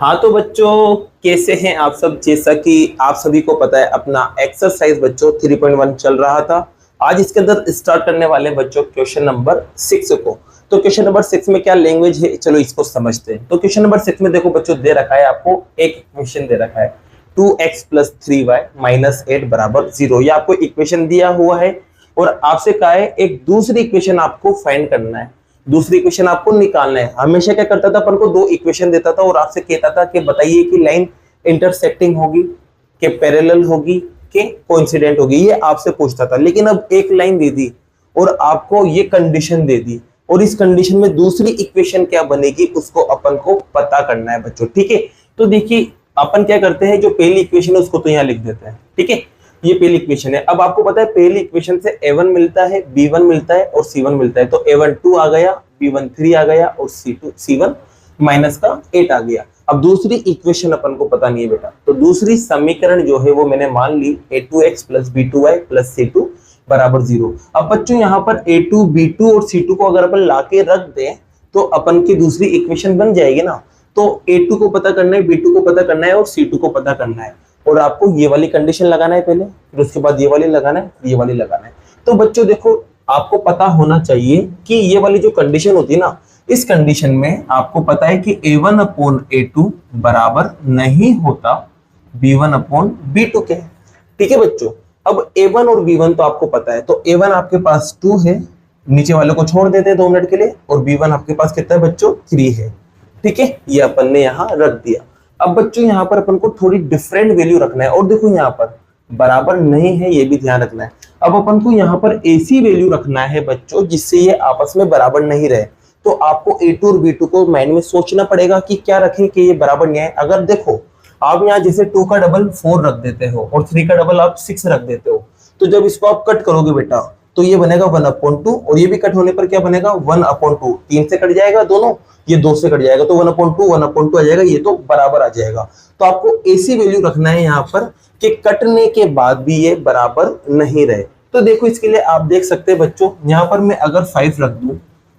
हाँ तो बच्चों, कैसे हैं आप सब। जैसा कि आप सभी को पता है, अपना एक्सरसाइज बच्चों 3.1 चल रहा था। आज इसके अंदर स्टार्ट करने वाले हैं बच्चों क्वेश्चन नंबर 6 को। तो क्वेश्चन नंबर 6 में क्या लैंग्वेज है, चलो इसको समझते हैं। तो क्वेश्चन नंबर 6 में देखो बच्चों, दे रखा है आपको एक इक्वेशन दे रखा है 2x + 3y - 8 = 0। ये आपको इक्वेशन दिया हुआ है और आपसे कहा है एक दूसरी इक्वेशन आपको फाइंड करना है, दूसरी इक्वेशन आपको निकालना है। हमेशा क्या करता था, अपन को दो इक्वेशन देता था और आपसे कहता था कि बताइए कि लाइन इंटरसेक्टिंग होगी, कि पैरेलल होगी, कि कोइंसिडेंट होगी, ये आपसे पूछता था। लेकिन अब एक लाइन दे दी और आपको ये कंडीशन दे दी, और इस कंडीशन में दूसरी इक्वेशन क्या बनेगी उसको अपन को पता करना है बच्चों। ठीक है, तो देखिए अपन क्या करते हैं, जो पहली इक्वेशन है उसको तो यहाँ लिख देते हैं। ठीक है, ये पहली इक्वेशन है। अब आपको पता है पहली इक्वेशन से a1 मिलता है, b1 मिलता है और c1 मिलता है। तो a1 2 आ गया, b1 3 आ गया और c1 -8 आ गया। अब दूसरी इक्वेशन अपन को पता नहीं है बेटा, तो दूसरी समीकरण जो है वो मैंने मान ली a2x + b2y + c2 = 0। अब बच्चों यहाँ पर a2 b2 और c2 को अगर अपन लाके रख दें तो अपन की दूसरी इक्वेशन बन जाएगी ना। तो a2 को पता करना है, b2 को पता करना है और c2 को पता करना है, और आपको ये वाली कंडीशन लगाना है पहले, फिर उसके बाद ये वाली लगाना है, ये वाली लगाना है। तो बच्चों देखो, आपको पता होना चाहिए कि ये वाली जो कंडीशन होती है ना, इस कंडीशन में आपको पता है कि a1/a2 बराबर नहीं होता b1/b2 के। ठीक है बच्चों, अब a1 और b1 तो आपको पता है, तो a1 आपके पास 2 है, नीचे वाले को छोड़ देते हैं 2 मिनट के लिए, और b1 आपके पास कितना है बच्चों, 3 है। ठीक है, ये अपन ने यहाँ रख दिया। अब बच्चों यहाँ पर अपन को थोड़ी डिफरेंट वैल्यू रखना है, और देखो यहाँ पर बराबर नहीं है, ये भी ध्यान रखना है। अब अपन को यहाँ पर ऐसी वैल्यू रखना है बच्चों जिससे ये आपस में बराबर नहीं रहे। तो आपको a2 और b2 को माइंड में सोचना पड़ेगा कि क्या रखें कि ये बराबर नहीं है। अगर देखो आप यहाँ जैसे 2 का डबल 4 रख देते हो और 3 का डबल आप 6 रख देते हो, तो जब इसको आप कट करोगे बेटा तो ये बनेगा 1/2, और ये भी कट होने पर क्या बनेगा 1/2। 3 से कट जाएगा दोनों, ये 2 से कट जाएगा, तो 1/2 आ जाएगा, ये तो बराबर आ जाएगा। तो आपको ऐसी वैल्यू रखना है यहाँ पर कि कटने के बाद भी ये बराबर नहीं रहे। तो देखो इसके लिए आप देख सकते हैं बच्चों, यहाँ पर मैं अगर 5 रख दूं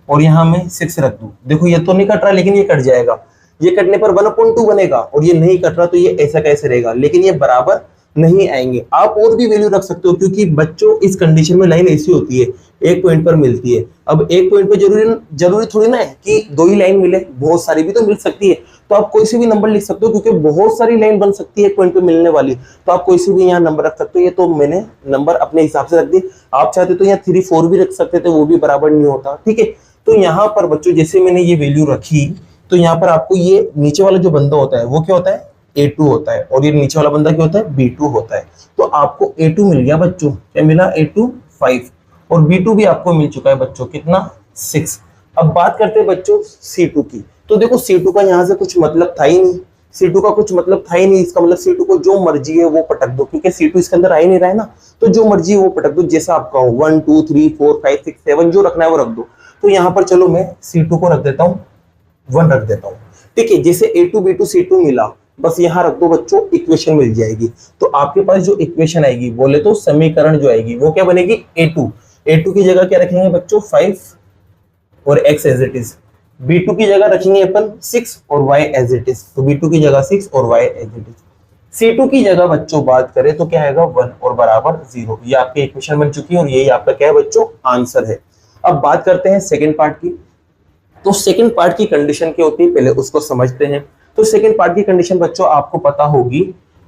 और यहाँ मैं 6 रख दूं, देखो ये तो नहीं कट रहा लेकिन ये कट जाएगा। ये कटने पर 1/2 बनेगा, और ये नहीं कट रहा तो ये ऐसा कैसे रहेगा, लेकिन ये बराबर नहीं आएंगे। आप और भी वैल्यू रख सकते हो, क्योंकि बच्चों इस कंडीशन में लाइन ऐसी होती है, एक पॉइंट पर मिलती है। अब एक पॉइंट पे जरूरी थोड़ी ना है कि 2 ही लाइन मिले, बहुत सारी भी तो मिल सकती है। तो आप कोई सी भी नंबर लिख सकते हो, क्योंकि बहुत सारी लाइन बन सकती है एक पॉइंट पे मिलने वाली। तो आप कोई सी भी यहाँ नंबर रख सकते हो। ये तो मैंने नंबर अपने हिसाब से रख दी, आप चाहते तो यहाँ 3 4 भी रख सकते थे, वो भी बराबर नहीं होता। ठीक है, तो यहाँ पर बच्चों जैसे मैंने ये वैल्यू रखी, तो यहाँ पर आपको ये नीचे वाला जो बंदा होता है वो क्या होता है, a2 होता है, और ये नीचे वाला बंदा क्या होता है, b2 होता है। तो आपको a2 मिल गया बच्चों, क्या मिला, a2 5, और b2 भी आपको मिल चुका है बच्चों, कितना, 6। अब बात करते हैं बच्चों c2 की। तो देखो c2 का यहाँ से कुछ मतलब था ही नहीं, c2 का कुछ मतलब था ही नहीं। इसका मतलब c2 को जो मर्जी है वो पटक दो, क्योंकि c2 इसके अंदर आ ही नहीं रहा है ना। तो जो मर्जी है वो पटक दो, जैसा आपका हो, 1 2 3 4 5 6 7 जो रखना है वो रख दो। तो यहाँ पर चलो मैं c2 को रख देता हूँ 1 रख देता हूँ। ठीक है, जैसे a2 b2 c2 मिला, बस यहाँ रख दो बच्चों, इक्वेशन मिल जाएगी। तो आपके पास जो इक्वेशन आएगी, बोले तो समीकरण जो आएगी वो क्या बनेगी, a2 की जगह क्या रखेंगे बच्चों, 5 और x as it is. b2 की जगह रखेंगे अपन 6 और y एज इट इज, तो b2 की जगह 6 और y as it is. c2 की जगह बच्चों बात करें तो क्या आएगा, 1 और बराबर 0। ये आपकी इक्वेशन बन चुकी है और यही आपका क्या है बच्चों, आंसर है। अब बात करते हैं सेकेंड पार्ट की। तो सेकेंड पार्ट की कंडीशन क्या होती है, पहले उसको समझते हैं। तो सेकेंड पार्ट की कंडीशन बच्चों आपको पता होगी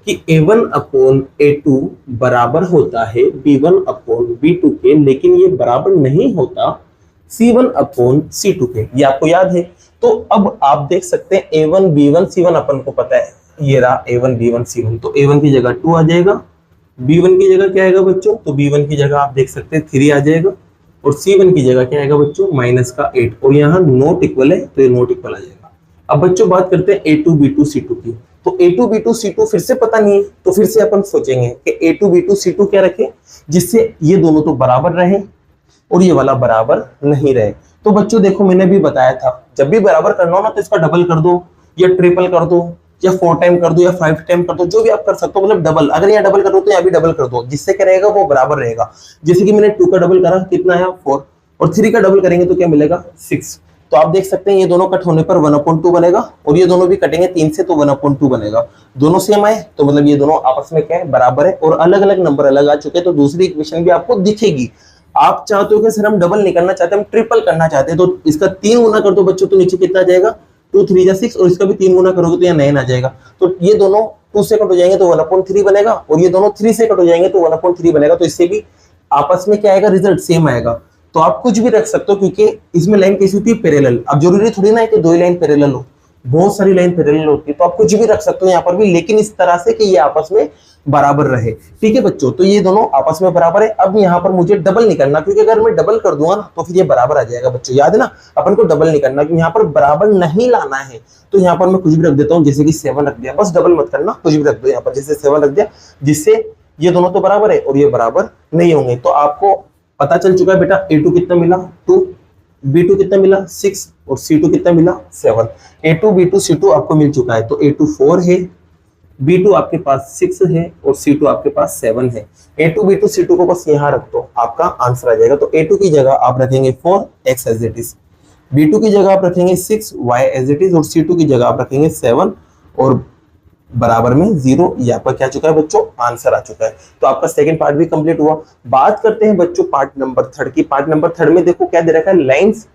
कि a1/a2 बराबर होता है b1/b2 के, लेकिन ये बराबर नहीं होता c1/c2 के, ये आपको याद है। तो अब आप देख सकते हैं a1 b1 c1 अपन को पता है, ये रहा a1 b1 c1। तो a1 की जगह 2 आ जाएगा, b1 की जगह क्या आएगा बच्चों, तो b1 की जगह आप देख सकते हैं 3 आ जाएगा, और c1 की जगह क्या आएगा बच्चों, -8, और यहाँ नॉट इक्वल है तो ये नॉट इक्वल आ जाएगा। अब बच्चों बात करते हैं a2 b2 c2 की। तो a2 b2 c2 फिर से पता नहीं है, तो फिर से अपन सोचेंगे कि a2 b2 c2 क्या रखें जिससे ये दोनों तो बराबर रहे और ये वाला बराबर नहीं रहे। तो बच्चों देखो मैंने भी बताया था, जब भी बराबर करना हो ना तो इसका डबल कर दो या ट्रिपल कर दो या 4 टाइम कर दो या 5 टाइम कर दो, जो भी आप कर सकते हो, मतलब डबल। अगर यहाँ डबल कर दो तो यहाँ भी डबल कर दो, जिससे क्या रहेगा, वो बराबर रहेगा। जैसे कि मैंने 2 का डबल करा, कितना है 4, और 3 का डबल करेंगे तो क्या मिलेगा 6। तो आप देख सकते हैं ये दोनों कट होने पर 1/2 बनेगा और ये दोनों भी कटेंगे 3 से तो 1/2 बनेगा। दोनों सेम आए तो मतलब ये दोनों आपस में क्या है, बराबर है। और अलग अलग नंबर अलग आ चुके हैं तो दूसरी इक्वेशन भी आपको दिखेगी। आप चाहते हो कि सर हम डबल नहीं करना चाहते, हम ट्रिपल करना चाहते हैं, तो इसका 3 गुना कर दो बच्चों, तो नीचे कितना आ जाएगा 2 3 जा 6 और इसका भी 3 गुना करोगे तो यहाँ 9 आ जाएगा। तो ये दोनों 2 से कट हो जाएंगे तो 1/3 बनेगा और ये दोनों 3 से कट हो जाएंगे तो 1/3 बनेगा। तो इससे भी आपस में क्या आएगा, रिजल्ट सेम आएगा। तो आप कुछ भी रख सकते हो क्योंकि इसमें लाइन कैसी होती है, पैरेलल। अब जरूरी थोड़ी ना है कि 2 लाइन पैरेलल हो, बहुत सारी लाइन पैरेलल होती है, तो आप कुछ भी रख सकते हो यहाँ पर भी, लेकिन इस तरह से कि ये आपस में बराबर रहे। ठीक है बच्चों, तो ये दोनों आपस में बराबर है। अब यहाँ पर मुझे डबल नहीं करना, क्योंकि अगर मैं डबल कर दूंगा ना तो फिर ये बराबर आ जाएगा बच्चों, याद है ना, अपन को डबल नहीं करना, क्योंकि यहाँ पर बराबर नहीं लाना है। तो यहाँ पर मैं कुछ भी रख देता हूँ, जैसे कि 7 रख दिया, बस डबल मत करना, कुछ भी रख दो यहाँ पर, जैसे 7 रख दिया, जिससे ये दोनों तो बराबर है और ये बराबर नहीं होंगे। तो आपको पता चल चुका है बेटा A2 कितना मिला 2, B2 कितना मिला 6 और C2 कितना मिला 7। A2 B2 C2 आपको मिल चुका है। तो A2 4 है, B2 आपके पास 6 है और C2 आपके पास 7 है। A2 B2 C2 को बस यहाँ रख दो, आपका आंसर आ जाएगा। तो A2 की जगह आप रखेंगे 4 X as it is, B2 की जगह आप रखेंगे 6 Y एज इट इज और C2 की जगह आप रखेंगे 7 और बराबर में 0। ये आपका क्या चुका है बच्चों, आंसर आ चुका है। तो आपका सेकंड पार्ट भी कंप्लीट हुआ। बात करते हैं बच्चों पार्ट नंबर 3 की। पार्ट नंबर 3 में देखो क्या दे रखा है, लाइंस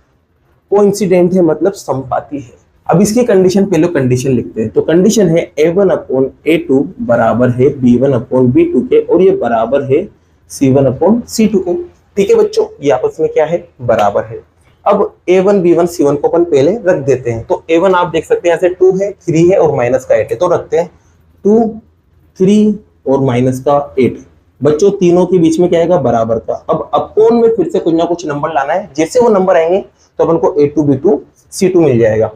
कोइंसिडेंट है, मतलब समपाती है। अब इसकी कंडीशन, पहले कंडीशन लिखते हैं। तो कंडीशन है A1/A2 बराबर है B1/B2 के और ये बराबर है C1/C2 के। ठीक है बच्चों, ये आपस में क्या है, बराबर है। अब A1 B1 C1 को अपन पहले रख देते हैं। तो A1 आप देख सकते हैं ऐसे 2 है, 3 है और माइनस का 8 है, तो रखते हैं 2 3 और माइनस का 8। बच्चों तीनों के बीच में क्या आएगा, बराबर का। अब अपोन में फिर से कुछ ना कुछ नंबर लाना है, जैसे वो नंबर आएंगे तो अपन को A2 B2 C2 मिल जाएगा।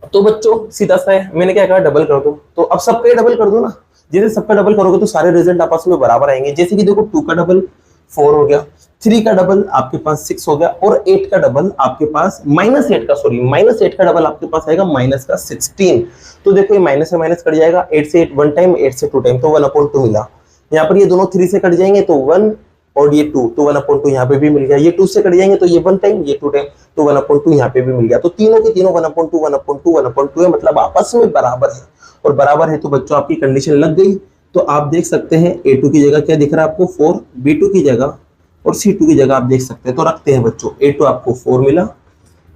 तो बच्चों सीधा सा है, मैंने क्या कहा, डबल कर दो। तो अब सबका डबल कर दो ना, जैसे सबका डबल करोगे तो सारे रिजल्ट आपस में बराबर आएंगे। जैसे कि देखो 2 का डबल 4 हो गया, 3 का डबल आपके पास 6 हो गया और 8 का डबल आपके पास -8 का डबल आपके पास आएगा -16। तो देखो ये माइनस से माइनस कट जाएगा, 8 से 8 1 टाइम, 8 से 2 टाइम, तो 1/2 मिला। यहाँ पर ये दोनों 3 से कट जाएंगे तो 1 और ये 2, तो 1/2 यहाँ पे भी मिल गया। ये 2 से कट जाएंगे तो ये 1 टाइम, ये 2 टाइम, तो 1/2 यहाँ पे भी मिल गया। तो तीनों के तीनों 1/2 है, मतलब आपस में बराबर है। और बराबर है तो बच्चों आपकी कंडीशन लग गई। तो आप देख सकते हैं A2 की जगह क्या दिख रहा है आपको 4, B2 की जगह और C2 की जगह आप देख सकते हैं। तो रखते हैं बच्चों, A2 आपको 4 मिला,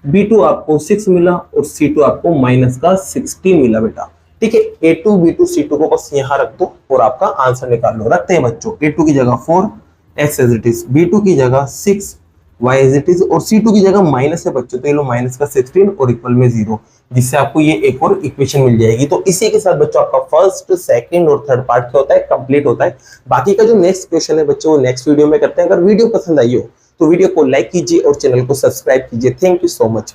B2 आपको 6 मिला और C2 आपको -16 मिला बेटा। ठीक है, A2 B2 C2 को बस यहाँ रख दो और आपका आंसर निकाल लो। रखते हैं बच्चों, A2 की जगह 4 X as it is, B2 की जगह 6 Y एज इट इज और C2 की जगह माइनस है बच्चों, तो ये लो -16 और इक्वल में 0, जिससे आपको ये एक और इक्वेशन मिल जाएगी। तो इसी के साथ बच्चों आपका फर्स्ट, सेकंड और थर्ड पार्ट क्या होता है, कंप्लीट होता है। बाकी का जो नेक्स्ट क्वेश्चन है बच्चों वो नेक्स्ट वीडियो में करते हैं। अगर वीडियो पसंद आई हो तो वीडियो को लाइक कीजिए और चैनल को सब्सक्राइब कीजिए। Thank you so much.